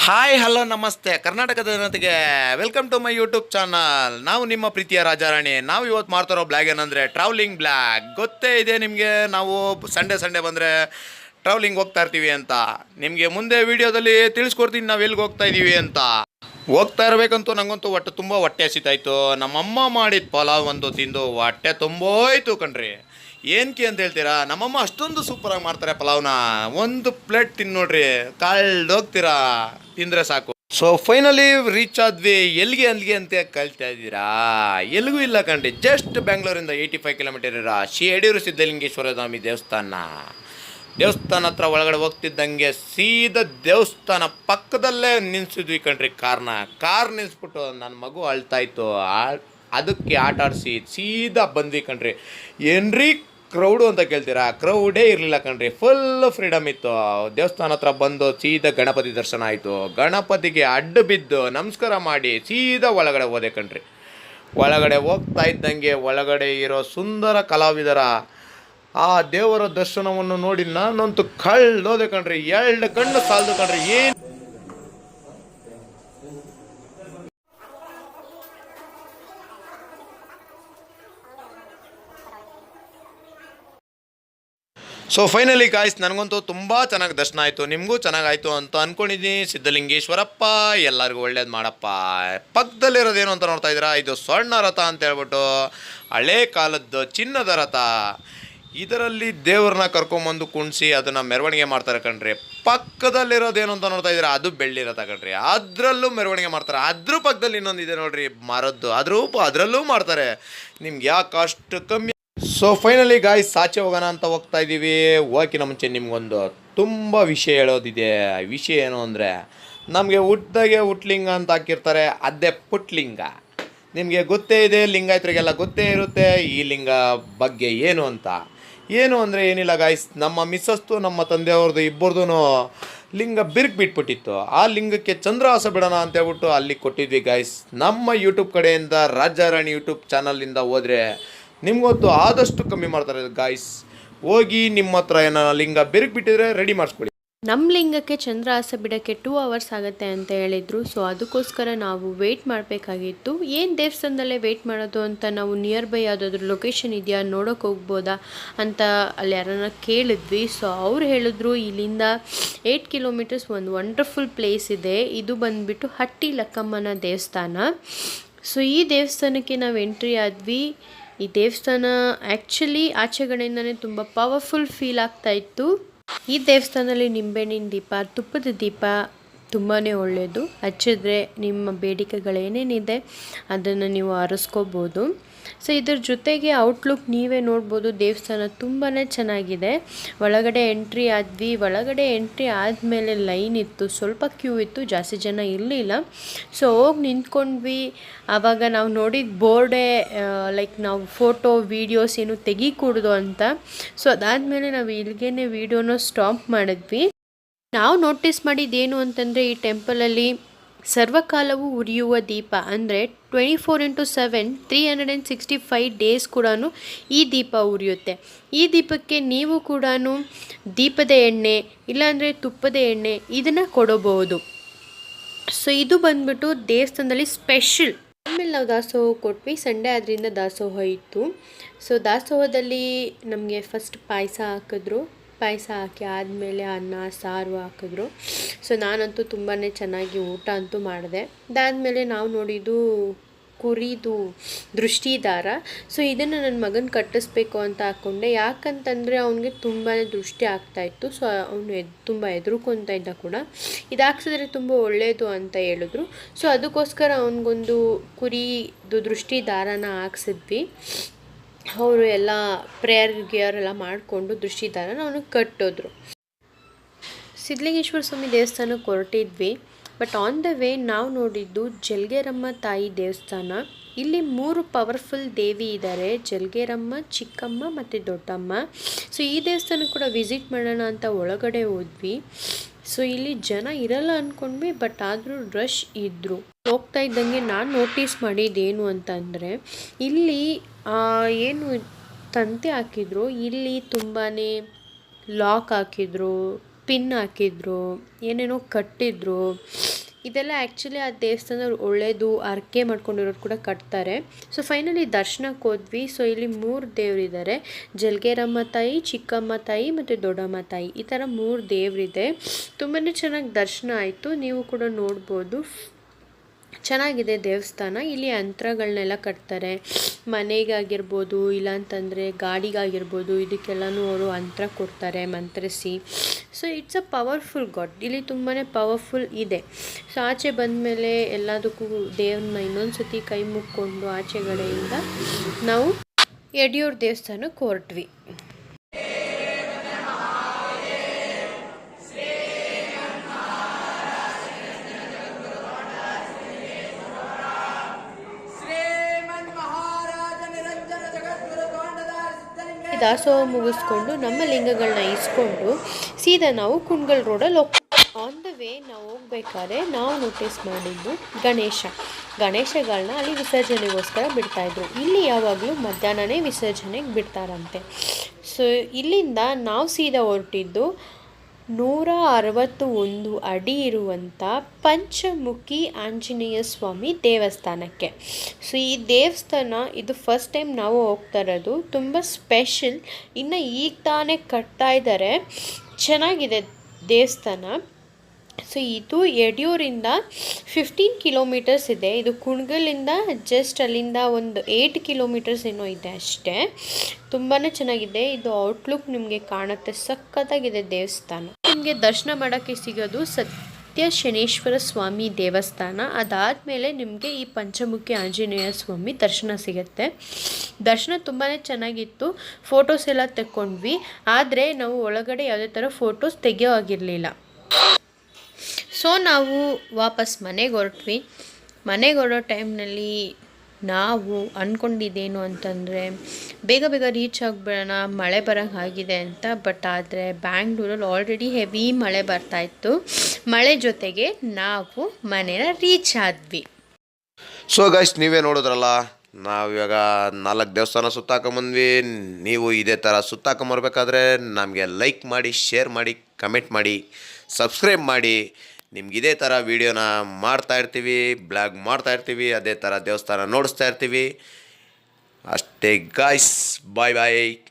Hi hello ನಮಸ್ತೆ ಕರ್ನಾಟಕದ ಜನತೆಗೆ welcome to my YouTube channel. ನಾವು ನಿಮ್ಮ ಪ್ರೀತಿಯ ರಾಜಾರಾಣಿ. ನಾವು ಇವತ್ತು ಮಾಡ್ತಾರೋ ಬ್ಲಾಗ್ ಏನಂದರೆ ಟ್ರಾವೆಲಿಂಗ್ ಬ್ಲಾಗ್. ಗೊತ್ತೇ ಇದೆ ನಿಮಗೆ, ನಾವು ಸಂಡೇ ಬಂದರೆ ಟ್ರಾವೆಲಿಂಗ್ ಹೋಗ್ತಾ ಇರ್ತೀವಿ ಅಂತ. ನಿಮಗೆ ಮುಂದೆ ವೀಡಿಯೋದಲ್ಲಿ ತಿಳಿಸ್ಕೊಡ್ತೀನಿ ನಾವು ಎಲ್ಲಿಗೆ ಹೋಗ್ತಾ ಇದ್ದೀವಿ ಅಂತ. ಹೋಗ್ತಾ ಇರಬೇಕಂತೂ ನನಗಂತೂ ತುಂಬ ಹೊಟ್ಟೆ ಹಸಿತಾಯಿತು. ನಮ್ಮಮ್ಮ ಮಾಡಿದ ಪಲಾವ್ ಒಂದು ತಿಂದು ಹೊಟ್ಟೆ ತುಂಬೋಯ್ತು ಕಣ್ರಿ. ಏನಕ್ಕೆ ಅಂತ ಹೇಳ್ತೀರಾ, ನಮ್ಮಮ್ಮ ಅಷ್ಟೊಂದು ಸೂಪರಾಗಿ ಮಾಡ್ತಾರೆ ಪಲಾವ್ನ. ಒಂದು ಪ್ಲೇಟ್ ತಿಂದು ನೋಡ್ರಿ, ಕಾಲ್ಡೋಗ್ತೀರಾ ತಿಂದರೆ ಸಾಕು. ಸೊ ಫೈನಲಿ ರೀಚ್ ಆದ್ವಿ. ಅಲ್ಲಿಗೆ ಅಂತ ಕಳ್ತಾ ಇದ್ದೀರಾ? ಎಲ್ಲಿಗೂ ಇಲ್ಲ ಕಣ್ರಿ, ಜಸ್ಟ್ ಬೆಂಗಳೂರಿಂದ 85 ಕಿಲೋಮೀಟರ್ ಇರೋ ಶ್ರೀ ಯಡಿಯೂರು ಸಿದ್ಧಲಿಂಗೇಶ್ವರ ಸ್ವಾಮಿ ದೇವಸ್ಥಾನ ಹತ್ರ ಒಳಗಡೆ ಹೋಗ್ತಿದ್ದಂಗೆ ಸೀದಾ ದೇವಸ್ಥಾನ ಪಕ್ಕದಲ್ಲೇ ನಿಲ್ಸಿದ್ವಿ ಕಣ್ರಿ ಕಾರ್ ನಿಲ್ಲಿಸ್ಬಿಟ್ಟು ನನ್ನ ಮಗು ಅಳ್ತಾಯಿತ್ತು. ಅದಕ್ಕೆ ಆಟ ಆಡಿಸಿ ಸೀದಾ ಬಂದ್ವಿ ಕಣ್ರಿ. ಏನ್ರಿ ಕ್ರೌಡು ಅಂತ ಕೇಳ್ತೀರಾ? ಕ್ರೌಡೇ ಇರಲಿಲ್ಲ ಕಣ್ರಿ, ಫುಲ್ ಫ್ರೀಡಮ್ ಇತ್ತು. ದೇವಸ್ಥಾನ ಹತ್ರ ಬಂದು ಸೀದಾ ಗಣಪತಿ ದರ್ಶನ ಆಯಿತು. ಗಣಪತಿಗೆ ಅಡ್ಡ ಬಿದ್ದು ನಮಸ್ಕಾರ ಮಾಡಿ ಸೀದಾ ಒಳಗಡೆ ಹೋದೆ ಕಣ್ರಿ. ಒಳಗಡೆ ಹೋಗ್ತಾ ಇದ್ದಂಗೆ ಒಳಗಡೆ ಇರೋ ಸುಂದರ ಕಲಾವಿದರ ಆ ದೇವರ ದರ್ಶನವನ್ನು ನೋಡಿ ನಾನಂತೂ ಕಳ್ದೋದೆ ಕಣ್ರಿ. 2 ಕಣ್ಣು ಸಾಲದು ಕಣ್ರಿ. ಏನು ಸೊ ಫೈನಲಿ ಗಾಯ್ಸ್, ನನಗಂತೂ ತುಂಬ ಚೆನ್ನಾಗಿ ದರ್ಶನ ಆಯಿತು. ನಿಮಗೂ ಚೆನ್ನಾಗಾಯಿತು ಅಂತ ಅಂದ್ಕೊಂಡಿದ್ದೀನಿ. ಸಿದ್ಧಲಿಂಗೇಶ್ವರಪ್ಪ ಎಲ್ಲರಿಗೂ ಒಳ್ಳೇದು ಮಾಡಪ್ಪ. ಪಕ್ಕದಲ್ಲಿರೋದೇನು ಅಂತ ನೋಡ್ತಾ ಇದ್ದೀರಾ, ಇದು ಸ್ವರ್ಣ ರಥ ಅಂತ ಹೇಳ್ಬಿಟ್ಟು ಹಳೇ ಕಾಲದ್ದು ಚಿನ್ನದ ರಥ. ಇದರಲ್ಲಿ ದೇವ್ರನ್ನ ಕರ್ಕೊಂಬಂದು ಕುಣಿಸಿ ಅದನ್ನು ಮೆರವಣಿಗೆ ಮಾಡ್ತಾರೆ ಕಣ್ರಿ. ಪಕ್ಕದಲ್ಲಿರೋದೇನು ಅಂತ ನೋಡ್ತಾ ಇದ್ದೀರಾ, ಅದು ಬೆಳ್ಳಿ ರಥ ಕಣ್ರಿ. ಅದರಲ್ಲೂ ಮೆರವಣಿಗೆ ಮಾಡ್ತಾರೆ. ಅದ್ರ ಪಕ್ಕದಲ್ಲಿ ಇನ್ನೊಂದಿದೆ ನೋಡ್ರಿ ಮರದ್ದು, ಅದರಲ್ಲೂ ಮಾಡ್ತಾರೆ. ನಿಮ್ಗೆ ಯಾಕೆ ಅಷ್ಟು ಕಮ್ಮಿ. ಸೊ ಫೈನಲಿ ಗಾಯ್ಸ್, ಸಾಚೆ ಹೋಗೋಣ ಅಂತ ಹೋಗ್ತಾ ಇದ್ದೀವಿ. ಹೋಗೋಕ್ಕಿಂತ ಮುಂಚೆ ನಿಮ್ಗೊಂದು ತುಂಬ ವಿಷಯ ಹೇಳೋದಿದೆ. ವಿಷಯ ಏನು ಅಂದರೆ, ನಮಗೆ ಹುಟ್ಲಿಂಗ ಅಂತ ಹಾಕಿರ್ತಾರೆ, ಅದೇ ಪುಟ್ಲಿಂಗ. ನಿಮಗೆ ಗೊತ್ತೇ ಇದೆ, ಲಿಂಗಾಯತರಿಗೆಲ್ಲ ಗೊತ್ತೇ ಇರುತ್ತೆ ಈ ಲಿಂಗ ಬಗ್ಗೆ ಏನು ಅಂತ. ಏನು ಅಂದರೆ ಏನಿಲ್ಲ ಗಾಯ್ಸ್, ನಮ್ಮ ಮಿಸ್ಸಸ್ತು ನಮ್ಮ ತಂದೆಯವ್ರದ್ದು ಇಬ್ಬರದು ಲಿಂಗ ಬಿಟ್ಬಿಟ್ಟಿತ್ತು. ಆ ಲಿಂಗಕ್ಕೆ ಚಂದ್ರಹಾಸ ಬಿಡೋಣ ಅಂತ ಹೇಳ್ಬಿಟ್ಟು ಅಲ್ಲಿ ಕೊಟ್ಟಿದ್ವಿ ಗಾಯ್ಸ್. ನಮ್ಮ ಯೂಟ್ಯೂಬ್ ಕಡೆಯಿಂದ ರಾಜಾರಾಣಿ ಯೂಟ್ಯೂಬ್ ಚಾನಲಿಂದ ಹೋದರೆ ನಿಮ್ಗೊತ್ತು ಆದಷ್ಟು ಕಮ್ಮಿ ಮಾಡ್ತಾರೆ ಗಾಯ್ಸ್. ಹೋಗಿ ನಿಮ್ಮ ಹತ್ರ ಏನಾರ ಲಿಂಗ ಬಿಟ್ಟಿದ್ರೆ ರೆಡಿ ಮಾಡಿಸ್ಕೊಳ್ಳಿ. ನಮ್ಮ ಲಿಂಗಕ್ಕೆ ಚಂದ್ರಹಾಸ ಬಿಡೋಕ್ಕೆ 2 ಅವರ್ಸ್ ಆಗುತ್ತೆ ಅಂತ ಹೇಳಿದರು. ಸೊ ಅದಕ್ಕೋಸ್ಕರ ನಾವು ವೆಯ್ಟ್ ಮಾಡಬೇಕಾಗಿತ್ತು. ಏನು ದೇವಸ್ಥಾನದಲ್ಲೇ ವೆಯ್ಟ್ ಮಾಡೋದು ಅಂತ ನಾವು ನಿಯರ್ ಬೈ ಯಾವುದಾದ್ರೂ ಲೊಕೇಶನ್ ಇದೆಯಾ ನೋಡೋಕೆ ಹೋಗ್ಬೋದಾ ಅಂತ ಅಲ್ಲಿ ಯಾರನ್ನ ಕೇಳಿದ್ವಿ. ಸೊ ಅವ್ರು ಹೇಳಿದ್ರು ಇಲ್ಲಿಂದ 8 ಕಿಲೋಮೀಟರ್ಸ್ ಒಂದು ವಂಡರ್ಫುಲ್ ಪ್ಲೇಸ್ ಇದೆ. ಇದು ಬಂದುಬಿಟ್ಟು ಹಟ್ಟಿ ಲಕ್ಕಮ್ಮನ ದೇವಸ್ಥಾನ. ಸೊ ಈ ದೇವಸ್ಥಾನಕ್ಕೆ ನಾವು ಎಂಟ್ರಿ ಆದ್ವಿ. ಈ ದೇವಸ್ಥಾನ ಆ್ಯಕ್ಚುಲಿ ಆಚೆಗಡೆಯಿಂದನೇ ತುಂಬ ಪವರ್ಫುಲ್ ಫೀಲ್ ಆಗ್ತಾಯಿತ್ತು. ಈ ದೇವಸ್ಥಾನದಲ್ಲಿ ನಿಂಬೆಹಣ್ಣಿನ ದೀಪ, ತುಪ್ಪದ ದೀಪ ತುಂಬಾ ಒಳ್ಳೆಯದು. ಹಚ್ಚಿದ್ರೆ ನಿಮ್ಮ ಬೇಡಿಕೆಗಳೇನೇನಿದೆ ಅದನ್ನು ನೀವು ಹರಿಸ್ಕೋಬೋದು. ಸೊ ಇದ್ರ ಜೊತೆಗೆ ಔಟ್ಲುಕ್ ನೀವೇ ನೋಡ್ಬೋದು. ದೇವಸ್ಥಾನ ತುಂಬಾ ಚೆನ್ನಾಗಿದೆ. ಒಳಗಡೆ ಎಂಟ್ರಿ ಆದ್ವಿ. ಒಳಗಡೆ ಎಂಟ್ರಿ ಆದಮೇಲೆ ಲೈನ್ ಇತ್ತು, ಸ್ವಲ್ಪ ಕ್ಯೂ ಇತ್ತು, ಜಾಸ್ತಿ ಜನ ಇರಲಿಲ್ಲ. ಸೊ ಹೋಗಿ ನಿಂತ್ಕೊಂಡ್ವಿ. ಆವಾಗ ನಾವು ನೋಡಿದ ಬೋರ್ಡೇ ಲೈಕ್ ನಾವು ಫೋಟೋ ವೀಡಿಯೋಸ್ ಏನು ತೆಗಿಕೂಡ್ದು ಅಂತ. ಸೊ ಅದಾದಮೇಲೆ ನಾವು ಇಲ್ಲಿಗೇ ವೀಡಿಯೋನ ಸ್ಟಾಪ್ ಮಾಡಿದ್ವಿ. ನಾವು ನೋಟಿಸ್ ಮಾಡಿದ್ದೇನು ಅಂತಂದರೆ, ಈ ಟೆಂಪಲಲ್ಲಿ ಸರ್ವಕಾಲವೂ ಉರಿಯುವ ದೀಪ ಅಂದರೆ 24x7 365 ಡೇಸ್ ಕೂಡ ಈ ದೀಪ ಉರಿಯುತ್ತೆ. ಈ ದೀಪಕ್ಕೆ ನೀವು ಕೂಡ ದೀಪದ ಎಣ್ಣೆ ಇಲ್ಲಾಂದರೆ ತುಪ್ಪದ ಎಣ್ಣೆ ಇದನ್ನು ಕೊಡಬಹುದು. ಸೊ ಇದು ಬಂದ್ಬಿಟ್ಟು ದೇವಸ್ಥಾನದಲ್ಲಿ ಸ್ಪೆಷಲ್. ಆಮೇಲೆ ನಾವು ದಾಸೋಹ ಕೊಟ್ವಿ. ಸಂಡೇ ಆದ್ದರಿಂದ ದಾಸೋಹ ಇತ್ತು. ಸೊ ದಾಸೋಹದಲ್ಲಿ ನಮಗೆ ಫಸ್ಟ್ ಪಾಯಸ ಹಾಕಿದ್ರು. ಪಾಯಸ ಹಾಕಿ ಆದಮೇಲೆ ಅನ್ನ ಸಾರು ಹಾಕಿದ್ರು. ಸೊ ನಾನಂತೂ ತುಂಬಾ ಚೆನ್ನಾಗಿ ಊಟ ಅಂತೂ ಮಾಡಿದೆ. ಅದಾದಮೇಲೆ ನಾವು ನೋಡಿದ್ದು ಕುರಿದು ದೃಷ್ಟಿದಾರ. ಸೊ ಇದನ್ನು ನನ್ನ ಮಗನ ಕಟ್ಟಿಸ್ಬೇಕು ಅಂತ ಹಾಕ್ಕೊಂಡೆ. ಯಾಕಂತಂದರೆ ಅವನಿಗೆ ತುಂಬಾ ದೃಷ್ಟಿ ಆಗ್ತಾಯಿತ್ತು. ಸೊ ಅವನು ತುಂಬ ಹೆದರ್ಕೊತಾ ಇದ್ದ ಕೂಡ. ಇದು ಹಾಕ್ಸಿದ್ರೆ ತುಂಬ ಒಳ್ಳೆಯದು ಅಂತ ಹೇಳಿದ್ರು. ಸೊ ಅದಕ್ಕೋಸ್ಕರ ಅವನಿಗೊಂದು ಕುರಿದು ದೃಷ್ಟಿದಾರನ ಹಾಕ್ಸಿದ್ವಿ. ಅವರು ಎಲ್ಲ ಪ್ರೇಯರ್ ಗಿಯರ್ ಎಲ್ಲ ಮಾಡಿಕೊಂಡು ದೃಷ್ಟಿದಾರನ ಅವನಿಗೆ ಕಟ್ಟೋದ್ರು. ಸಿದ್ಧಲಿಂಗೇಶ್ವರ ಸ್ವಾಮಿ ದೇವಸ್ಥಾನಕ್ಕೆ ಹೊರಟಿದ್ವಿ. ಬಟ್ ಆನ್ ದ ವೇ ನಾವು ನೋಡಿದ್ದು ಜಲ್ಗೇರಮ್ಮ ತಾಯಿ ದೇವಸ್ಥಾನ. ಇಲ್ಲಿ 3 ಪವರ್ಫುಲ್ ದೇವಿ ಇದ್ದಾರೆ, ಜಲ್ಗೇರಮ್ಮ, ಚಿಕ್ಕಮ್ಮ ಮತ್ತು ದೊಡ್ಡಮ್ಮ. ಸೊ ಈ ದೇವಸ್ಥಾನ ಕೂಡ ವಿಸಿಟ್ ಮಾಡೋಣ ಅಂತ ಒಳಗಡೆ ಹೋದ್ವಿ. ಸೊ ಇಲ್ಲಿ ಜನ ಇರಲ್ಲ ಅಂದ್ಕೊಂಡ್ವಿ, ಬಟ್ ಆದರೂ ರಶ್ ಇದ್ದರು. ಹೋಗ್ತಾ ಇದ್ದಂಗೆ ನಾನು ನೋಟಿಸ್ ಮಾಡಿದ್ದೇನು ಅಂತಂದರೆ, ಇಲ್ಲಿ ಏನು ತಂತಿ ಹಾಕಿದ್ರು, ಇಲ್ಲಿ ತುಂಬಾ ಲಾಕ್ ಹಾಕಿದ್ರು, ಪಿನ್ ಹಾಕಿದ್ರು, ಏನೇನೋ ಕಟ್ಟಿದ್ರು. ಇದೆಲ್ಲ ಆ್ಯಕ್ಚುಲಿ ಆ ದೇವಸ್ಥಾನದವ್ರು ಒಳ್ಳೇದು ಹರಕೆ ಮಾಡ್ಕೊಂಡಿರೋರು ಕೂಡ ಕಟ್ತಾರೆ. ಸೊ ಫೈನಲಿ ದರ್ಶನಕ್ಕೆ ಹೋದ್ವಿ. ಸೊ ಇಲ್ಲಿ 3 ದೇವರಿದ್ದಾರೆ, ಜಲಗೇರಮ್ಮ ತಾಯಿ, ಚಿಕ್ಕಮ್ಮ ತಾಯಿ ಮತ್ತು ದೊಡ್ಡಮ್ಮ ತಾಯಿ, ಈ ಥರ 3 ದೇವರಿದೆ. ತುಂಬಾ ಚೆನ್ನಾಗಿ ದರ್ಶನ ಆಯಿತು, ನೀವು ಕೂಡ ನೋಡ್ಬೋದು. ಚೆನ್ನಾಗಿದೆ ದೇವಸ್ಥಾನ. ಇಲ್ಲಿ ಯಂತ್ರಗಳನ್ನೆಲ್ಲ ಕಟ್ತಾರೆ, ಮನೆಗಾಗಿರ್ಬೋದು ಇಲ್ಲಾಂತಂದರೆ ಗಾಡಿಗಾಗಿರ್ಬೋದು, ಇದಕ್ಕೆಲ್ಲನೂ ಅವರು ಯಂತ್ರ ಕೊಡ್ತಾರೆ ಮಂತ್ರಿಸಿ. So it's a powerful god, ಇಲ್ಲಿ ತುಂಬಾ ಪವರ್ಫುಲ್ ಇದೆ. ಸೊ ಆಚೆ ಬಂದಮೇಲೆ ಎಲ್ಲದಕ್ಕೂ ದೇವ್ರನ್ನ ಇನ್ನೊಂದು ಸತಿ ಕೈ ಮುಕ್ಕೊಂಡು ಆಚೆಗಡೆಯಿಂದ ನಾವು ಯಡಿಯೂರು ದೇವಸ್ಥಾನಕ್ಕೆ ಹೊರಟ್ವಿ. ದಾಸೋಹ ಮುಗಿಸ್ಕೊಂಡು ನಮ್ಮ ಲಿಂಗಗಳನ್ನ ಇಸ್ಕೊಂಡು ಸೀದಾ ನಾವು ಕುಣಗಲ್ ರೋಡಲ್ಲಿ ಆನ್ ದ ವೇ ನಾವು ಹೋಗ್ಬೇಕಾದ್ರೆ ನಾವು ನೋಟಿಸ್ ಮಾಡಿದ್ದು ಗಣೇಶಗಳನ್ನ ಅಲ್ಲಿ ವಿಸರ್ಜನೆಗೋಸ್ಕರ ಬಿಡ್ತಾಯಿದ್ರು. ಇಲ್ಲಿ ಯಾವಾಗಲೂ ಮಧ್ಯಾಹ್ನನೇ ವಿಸರ್ಜನೆಗೆ ಬಿಡ್ತಾರಂತೆ. ಸೊ ಇಲ್ಲಿಂದ ನಾವು ಸೀದಾ ಹೊರಟಿದ್ದು 161 ಅಡಿ ಇರುವಂಥ ಪಂಚಮುಖಿ ಆಂಜನೇಯ ಸ್ವಾಮಿ ದೇವಸ್ಥಾನಕ್ಕೆ. ಸೊ ಈ ದೇವಸ್ಥಾನ ಇದು ಫಸ್ಟ್ ಟೈಮ್ ನಾವು ಹೋಗ್ತಾ ಇರೋದು, ತುಂಬ ಸ್ಪೆಷಲ್. ಇನ್ನು ಈಗ ತಾನೇ ಕಟ್ತಾ ಇದ್ದಾರೆ, ಚೆನ್ನಾಗಿದೆ ದೇವಸ್ಥಾನ. ಸೊ ಇದು ಯಡಿಯೂರಿಂದ 15 ಕಿಲೋಮೀಟರ್ಸ್ ಇದೆ. ಇದು ಕುಣಗಲಿಂದ ಜಸ್ಟ್ ಅಲ್ಲಿಂದ ಒಂದು 8 ಕಿಲೋಮೀಟರ್ಸ್ ಏನೋ ಇದೆ ಅಷ್ಟೇ. ತುಂಬಾ ಚೆನ್ನಾಗಿದೆ. ಇದು ಔಟ್ಲುಕ್ ನಿಮಗೆ ಕಾಣುತ್ತೆ, ಸಖತ್ತಾಗಿದೆ ದೇವಸ್ಥಾನ. ನಿಮಗೆ ದರ್ಶನ ಮಾಡೋಕ್ಕೆ ಸಿಗೋದು ಸತ್ಯ ಶನೇಶ್ವರ ಸ್ವಾಮಿ ದೇವಸ್ಥಾನ. ಅದಾದಮೇಲೆ ನಿಮಗೆ ಈ ಪಂಚಮುಖಿ ಆಂಜನೇಯ ಸ್ವಾಮಿ ದರ್ಶನ ಸಿಗುತ್ತೆ. ದರ್ಶನ ತುಂಬಾ ಚೆನ್ನಾಗಿತ್ತು, ಫೋಟೋಸ್ ಎಲ್ಲ ತೆಕ್ಕೊಂಡ್ವಿ. ಆದರೆ ನಾವು ಒಳಗಡೆ ಯಾವುದೇ ಥರ ಫೋಟೋಸ್ ತೆಗೆಯೋ ಆಗಿರಲಿಲ್ಲ. ಸೊ ನಾವು ವಾಪಸ್ ಮನೆಗೆ ಹೊರಟ್ವಿ. ಮನೆಗೆ ಹೊರಡೋ ಟೈಮ್ನಲ್ಲಿ ನಾವು ಅಂದ್ಕೊಂಡಿದ್ದೇನು ಅಂತಂದರೆ ಬೇಗ ರೀಚ್ ಆಗಿಬಿಡೋಣ, ಮಳೆ ಬರೋಂಗೆ ಆಗಿದೆ ಅಂತ. ಬಟ್ ಆದರೆ ಬ್ಯಾಂಗ್ಳೂರಲ್ಲಿ ಆಲ್ರೆಡಿ ಹೆವಿ ಮಳೆ ಬರ್ತಾಯಿತ್ತು. ಮಳೆ ಜೊತೆಗೆ ನಾವು ಮನೇನ ರೀಚ್ ಆದ್ವಿ. ಸೊ ಗೈಸ್, ನೀವೇ ನೋಡಿದ್ರಲ್ಲ, ನಾವು ಇವಾಗ 4 ದೇವಸ್ಥಾನ ಸುತ್ತಾಕೊಂಬಂದ್ವಿ. ನೀವು ಇದೇ ಥರ ಸುತ್ತಾಕೊಂಬರ್ಬೇಕಾದ್ರೆ ನಮಗೆ ಲೈಕ್ ಮಾಡಿ, ಶೇರ್ ಮಾಡಿ, ಕಮೆಂಟ್ ಮಾಡಿ, ಸಬ್ಸ್ಕ್ರೈಬ್ ಮಾಡಿ. ನಿಮ್ಗೆ ಇದೇ ಥರ ವೀಡಿಯೋನ ಮಾಡ್ತಾಯಿರ್ತೀವಿ, ಬ್ಲಾಗ್ ಮಾಡ್ತಾಯಿರ್ತೀವಿ, ಅದೇ ಥರ ದೇವಸ್ಥಾನ ನೋಡಿಸ್ತಾ ಇರ್ತೀವಿ. ಅಷ್ಟೇ ಗಾಯ್ಸ್, ಬಾಯ್ ಬಾಯ್.